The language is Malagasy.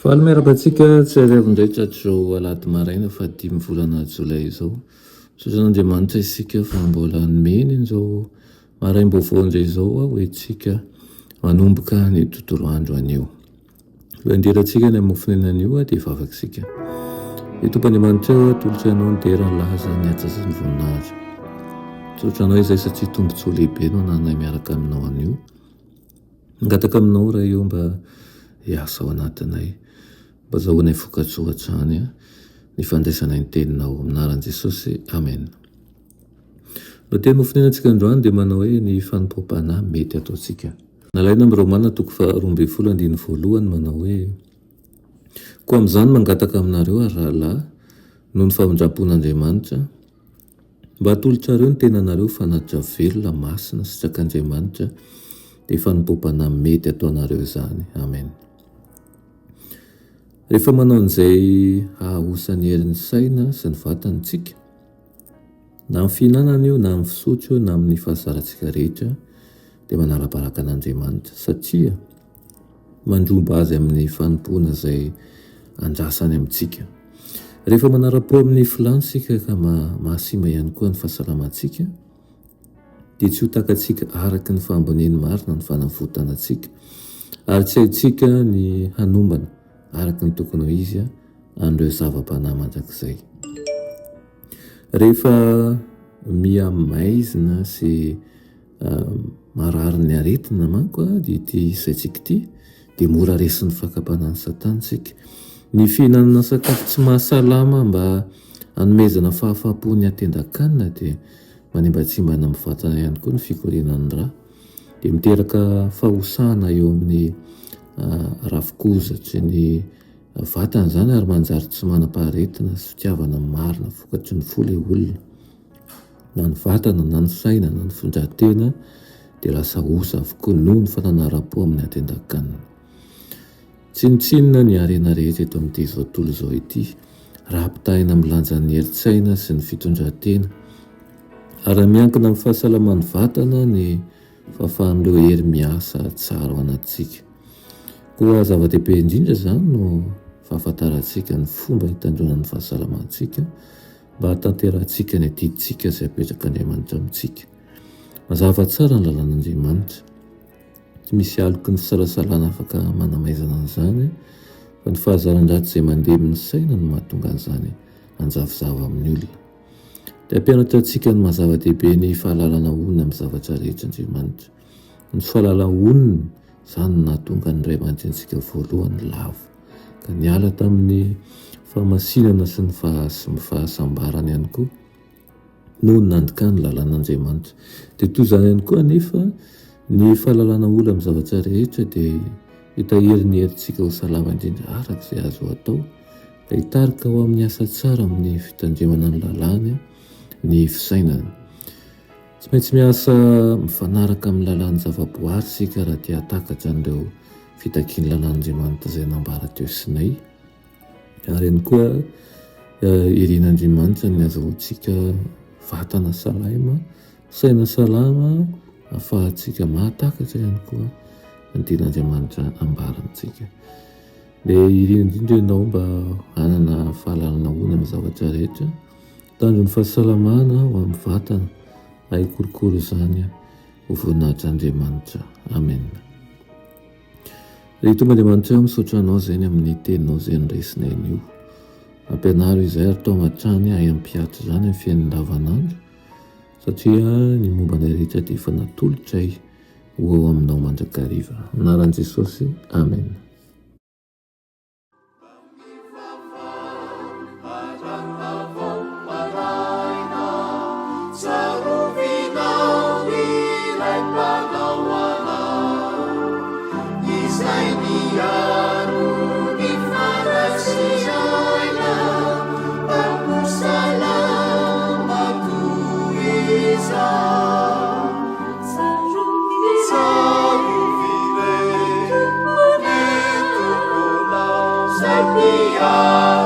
Faly miaraka antsika tsy ariavindray tratro alady maraina fa 5 volana jolay izao. Sozan'Andriamanitra isika fa mbola nomeny izao maraim-baovao indray izao hoe tsika manomboka ny tontolo andro anio. Indrerantsika ny amofonenan'io dia vavakisika. Ny Tompon'Andriamanitra tolotra ianao ny dera ny laza ny atsasany voninahitra. Tsolotranao izay satria tombontsoa lehibe no nanay miaraka aminao anio. Ngataka aminao raha io mba hiasa ao anatinay. Mba zahoanay vokatsoa hatrany ny fandraisana ny teninao aminaran'i Jesosy. Amen. Raha tena mofonenantsika androany dia manao hoe ny fanompoam-panahy mety ataontsika. Nalaina amin'ny Romana 12:1 manao hoe koa amin'izany mangataka aminareo ary rahalahy noho ny famindrapon'Andriamanitra mba hatolotrareo ny tenanareo fanatitra velona masina sy tsakan'Andriamanitra dia fanompoam-panahy mety ataonareo izany. Amen. Rehefa manao an'izay hahaosany herin'ny saina sy ny vatantsika na amin'ny fihinanana io na amin'ny fisotro io na amin'ny fahazarantsika rehetra dia manara-baraka an'Andriamanitra satria mandromba azy amin'ny fanompoana izay andrasany amintsika. Rehefa manara-po amin'ny filansika ka mahasima ihany koa ny fahasalamantsika dia tsy ho takantsika araka ny fahamboneny marina ny fanavotana antsika ary tsy haintsika ny hanombana araka ny tokony ho izy an'ireo zava-panahy mandrakizay. Rehefa miamaizina sy marary ny aretina manko dia ity isaitsika ity dia mora resin'ny fakapanan'ny satanitsika. Ny fihinanana sakafo tsy mahasalama mba hanomezana fahafapo-ny atenda-kanina dia manimbatsimbana amin'ny vatana ihany koa ny fikorinan'ny rà dia miteraka fahosana eo amin'ny ravokozatry ny vatana izany ary manjary tsy manam-paharetina sy fitiavana marina vokatry ny fo ilay olona na ny vatana na ny saina na ny fondran-tena dia lasa osa avokoa noho ny fananara-po amin'ny atenda-kanina. Tsinotsinona ny harena rehetra eto amin'ity izao tontolo izao ity raha ampitahina amin'ny lanjan'ny herin-tsaina sy ny fitondran-tena ary miankina amin'ny fahasalaman'ny vatana ny fahafahan'ireo hery miasa tsara ao anatintsika. Koa zava-dehibe indrindra izany no fahafantarantsika ny fomba hitandronan'ny fahasalamantsika mba hatanterantsika ny adidintsika izay apetraka amintsika. Mazava tsara ny lalàn'Andriamanitra. Tsy misy aloky ny fisalasalana afaka manamaizana an'izany fa ny fahazaran-dratsy izay mandeha amin'ny saina no mahatonga an'izany anjavozavo amin'ny olona. Dia ampianatra antsika ny mazava-dehibe ny fahalalana onona amin'ny zavatra rehetra Andriamanitra. Ny fahalala onona izany no nahatonga ny ray aman-drenitsika voalohany lavo ka niala tamin'ny fahamasinana sy ny fahasambarana ihany koa noho ny nandikany ny lalàn'Andriamanitra. Dia toy izany ihany koa anefa ny fahalalana olona amin'ny zavatra rehetra dia hitaherin'ny herintsika ho salama indrindra araka izay azo atao dia hitarika ho amin'ny asa tsara amin'ny fitandremana ny lalàny ny fisainana. Tsy maintsy miasa mifanaraka amin'ny lalàn'ny zavaboary sika raha tia hatakatra an'ireo fitakian'ny lalàn'Andriamanitra izay nambara teo sinay ary ihany koa irian'Andriamanitra ny azahoantsika vatana salama, saina salama ahafahantsika mahatakatra ihany koa ny tian'Andriamanitra ambara amintsika. Dia iriana indrindra ianao mba hanana fahalalana onona amin'ny zavatra rehetra, tanjony fahasalamana ho amin'ny vatana hay korokoro izany ho voninahitran'Andriamanitra. Amen. Ry Tompon'Andriamanitra misaotra anao izay ny amin'ny teninao izay niraisinay anio. Ampianaro izay ary tao matrany hay ampiatra izany amin'ny fiainana andavanandro satria ny mombanay rehetra dia efa natolotray ho ao aminao mandrakariva. Anaran'i Jesosy. Amen. Savior.